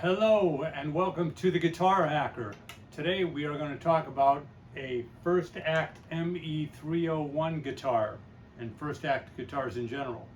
Hello and welcome to the Guitar Hacker. Today we are going to talk about a First Act ME301 guitar and First Act guitars in general.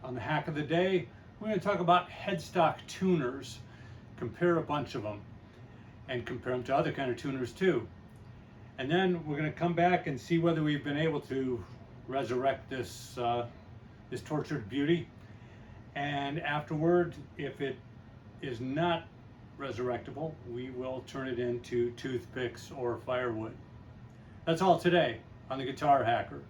On the Hack of the Day, we're going to talk about headstock tuners, compare a bunch of them, and compare them to other kind of tuners too. And then we're going to come back and see whether we've been able to resurrect this tortured beauty. And afterward, if it is not resurrectable, we will turn it into toothpicks or firewood. That's all today on the Guitar Hacker.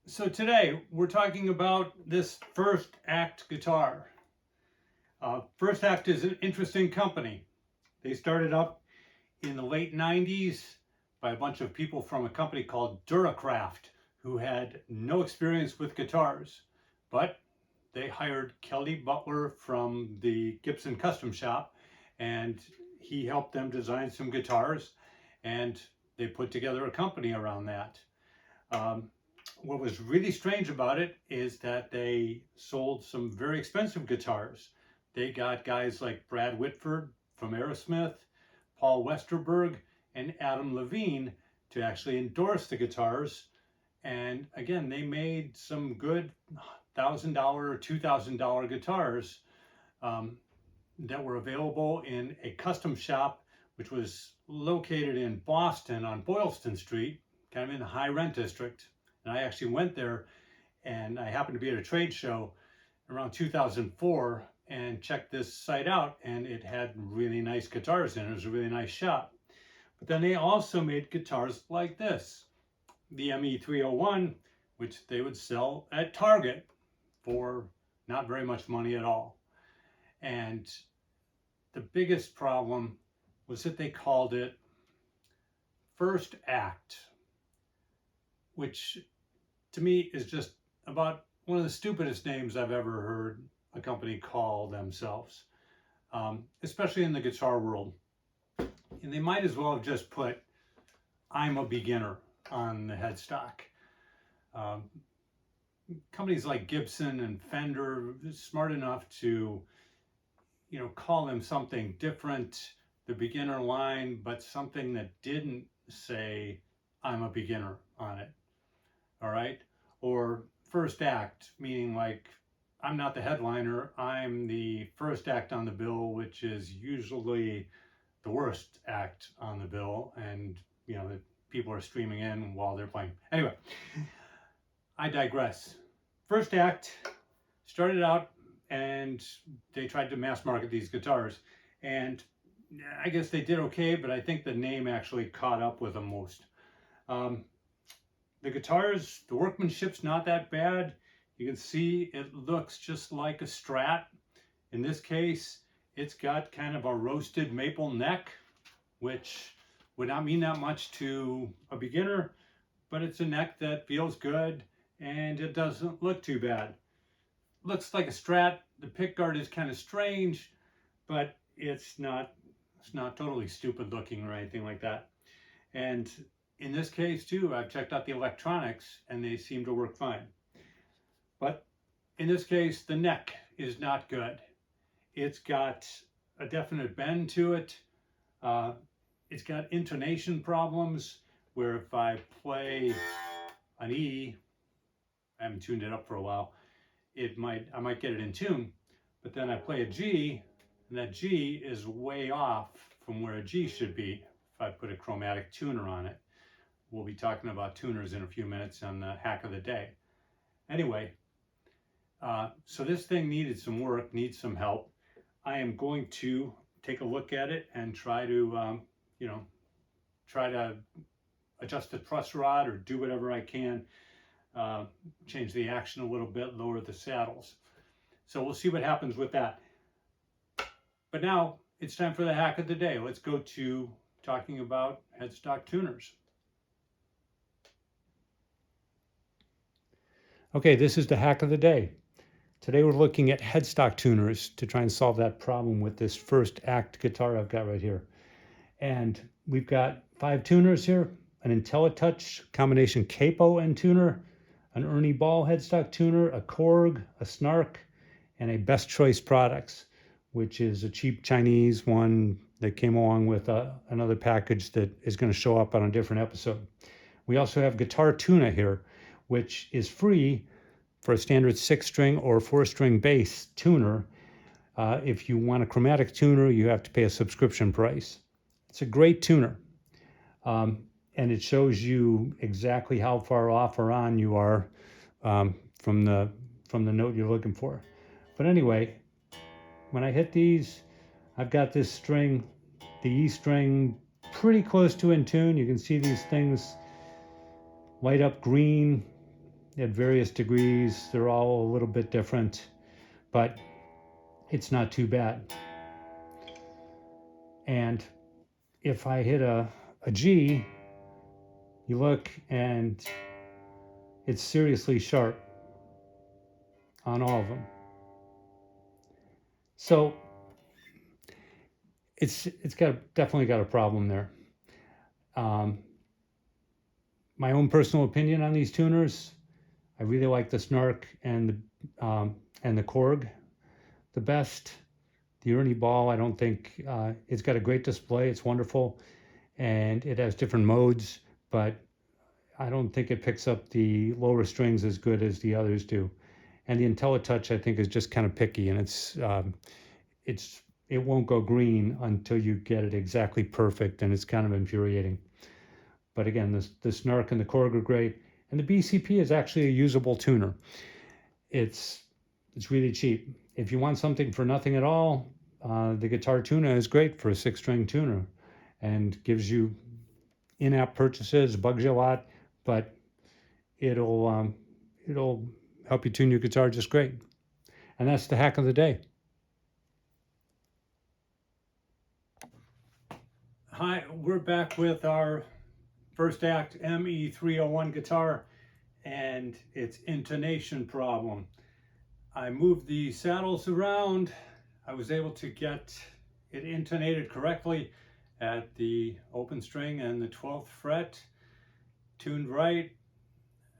So today we're talking about this First Act guitar. First Act is an interesting company. They started up in the late 90s by a bunch of people from a company called Duracraft who had no experience with guitars, but they hired Kelly Butler from the Gibson Custom Shop, and he helped them design some guitars, and they put together a company around that. What was really strange about it is that they sold some very expensive guitars. They got guys like Brad Whitford from Aerosmith, Paul Westerberg, and Adam Levine to actually endorse the guitars. And again, they made some good $1,000 or $2,000 guitars that were available in a custom shop, which was located in Boston on Boylston Street, kind of in the high rent district. And I actually went there, and I happened to be at a trade show around 2004 and checked this site out, and it had really nice guitars in it. It was a really nice shop. But then they also made guitars like this, the ME301, which they would sell at Target for not very much money at all. And the biggest problem was that they called it First Act, which to me is just about one of the stupidest names I've ever heard a company call themselves, especially in the guitar world. And they might as well have just put, "I'm a beginner" on the headstock. Companies like Gibson and Fender are smart enough to, call them something different, the beginner line, but something that didn't say, "I'm a beginner" on it. All right? Or First Act, meaning like, I'm not the headliner, I'm the first act on the bill, which is usually the worst act on the bill, and the people are streaming in while they're playing. Anyway, I digress. First Act started out and they tried to mass market these guitars, and I guess they did okay, but I think the name actually caught up with them most. The guitars, the workmanship's not that bad. You can see it looks just like a Strat. In this case, it's got kind of a roasted maple neck, which would not mean that much to a beginner, but it's a neck that feels good and it doesn't look too bad. Looks like a Strat. The pickguard is kind of strange, but it's not totally stupid looking or anything like that. And in this case too, I've checked out the electronics and they seem to work fine. But in this case, the neck is not good. It's got a definite bend to it. It's got intonation problems where if I play an E, I haven't tuned it up for a while, I might get it in tune, but then I play a G and that G is way off from where a G should be if I put a chromatic tuner on it. We'll be talking about tuners in a few minutes on the Hack of the Day. Anyway, so this thing needed some work, needs some help. I am going to take a look at it and try to adjust the truss rod or do whatever I can, change the action a little bit, lower the saddles. So we'll see what happens with that. But now it's time for the hack of the day. Let's go to talking about headstock tuners. Okay, this is the hack of the day. Today we're looking at headstock tuners to try and solve that problem with this first act guitar I've got right here. And we've got 5 tuners here, an IntelliTouch combination capo and tuner, an Ernie Ball headstock tuner, a Korg, a Snark, and a Best Choice Products, which is a cheap Chinese one that came along with another package that is going to show up on a different episode. We also have Guitar Tuna here, which is free for a standard 6-string or 4-string bass tuner. If you want a chromatic tuner, you have to pay a subscription price. It's a great tuner, and it shows you exactly how far off or on you are from the note you're looking for. But anyway, when I hit these, I've got this string, the E string, pretty close to in tune. You can see these things light up green at various degrees. They're all a little bit different, but it's not too bad. And if I hit a G, you look and it's seriously sharp on all of them. So it's definitely got a problem there. My own personal opinion on these tuners, I really like the Snark and the Korg the best. The Ernie Ball, I don't think, it's got a great display. It's wonderful, and it has different modes, but I don't think it picks up the lower strings as good as the others do. And the IntelliTouch, I think, is just kind of picky, and it won't go green until you get it exactly perfect, and it's kind of infuriating. But again, the Snark and the Korg are great, and the BCP is actually a usable tuner. It's really cheap. If you want something for nothing at all, the Guitar Tuna is great for a 6-string tuner, and gives you in-app purchases, bugs you a lot, but it'll help you tune your guitar just great. And that's the hack of the day. Hi, we're back with our first act ME301 guitar and its intonation problem. I moved the saddles around. I was able to get it intonated correctly at the open string and the 12th fret, tuned right,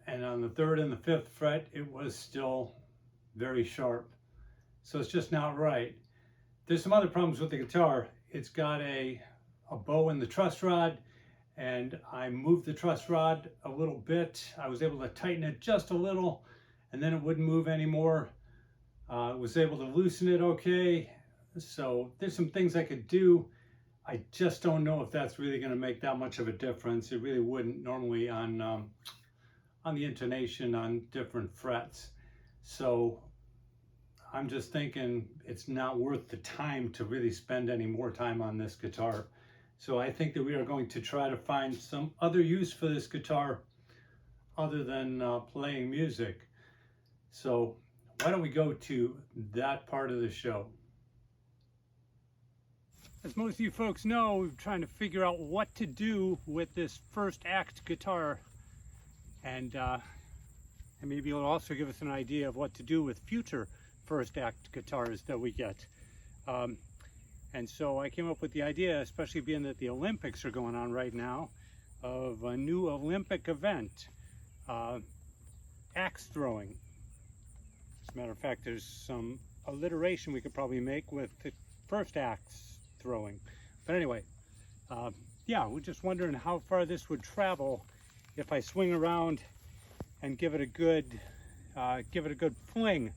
and on the 3rd and the 5th fret it was still very sharp. So it's just not right. There's some other problems with the guitar. It's got a bow in the truss rod, and I moved the truss rod a little bit. I was able to tighten it just a little, and then it wouldn't move anymore. Was able to loosen it okay. So there's some things I could do. I just don't know if that's really going to make that much of a difference. It really wouldn't normally on the intonation on different frets. So I'm just thinking it's not worth the time to really spend any more time on this guitar. So I think that we are going to try to find some other use for this guitar other than playing music. So why don't we go to that part of the show? As most of you folks know, we're trying to figure out what to do with this first act guitar, and maybe it'll also give us an idea of what to do with future first act guitars that we get. And so I came up with the idea, especially being that the Olympics are going on right now, of a new Olympic event, axe throwing. As a matter of fact, there's some alliteration we could probably make with the first axe throwing. But anyway, yeah, we're just wondering how far this would travel if I swing around and give it a good fling.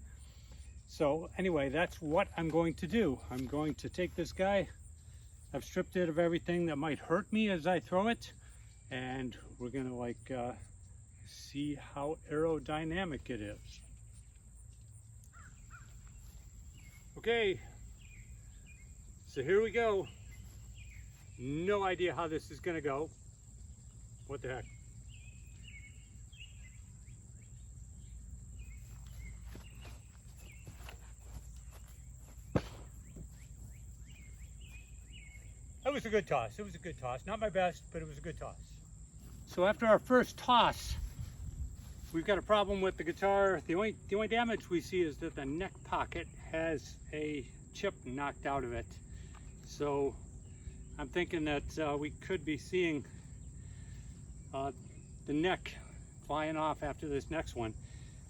So anyway, that's what I'm going to do. I'm going to take this guy. I've stripped it of everything that might hurt me as I throw it, and we're gonna see how aerodynamic it is. Okay, so here we go. No idea how this is gonna go. What the heck? It was a good toss. It was a good toss. Not my best, but it was a good toss. So after our first toss, we've got a problem with the guitar. The only damage we see is that the neck pocket has a chip knocked out of it. So I'm thinking that we could be seeing the neck flying off after this next one.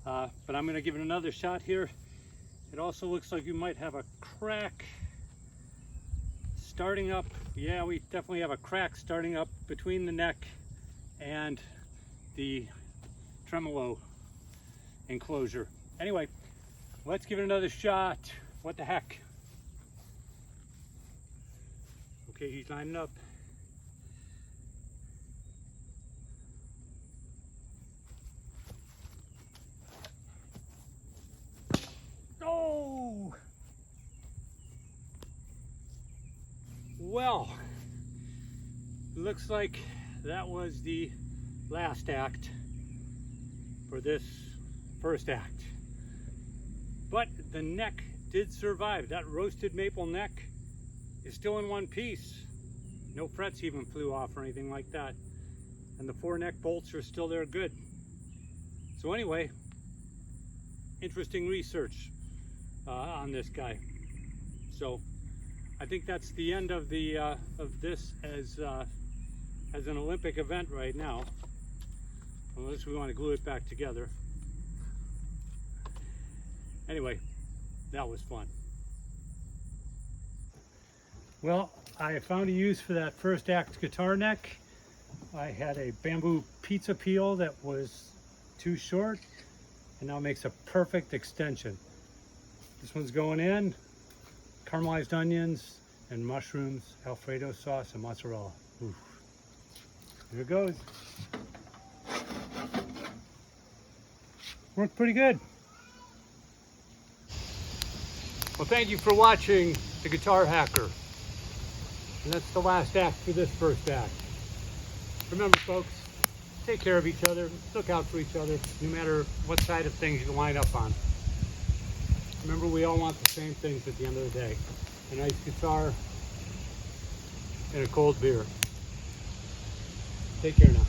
But I'm going to give it another shot here. It also looks like you might have a crack starting up. Yeah, we definitely have a crack starting up between the neck and the tremolo enclosure. Anyway, let's give it another shot. What the heck? Okay, he's lining up. Oh! Well, looks like that was the last act for this first act. But the neck did survive. That roasted maple neck is still in one piece. No frets even flew off or anything like that. And the 4 neck bolts are still there good. So anyway, interesting research on this guy. So I think that's the end of the of this as an Olympic event right now, unless we want to glue it back together. Anyway, that was fun. Well, I found a use for that first act guitar neck. I had a bamboo pizza peel that was too short, and now makes a perfect extension. This one's going in, caramelized onions and mushrooms, Alfredo sauce, and mozzarella. Oof. Here it goes. Worked pretty good. Well, thank you for watching The Guitar Hacker. And that's the last act for this first act. Remember, folks, take care of each other, look out for each other, no matter what side of things you line up on. Remember, we all want the same things at the end of the day. A nice guitar and a cold beer. Take care now.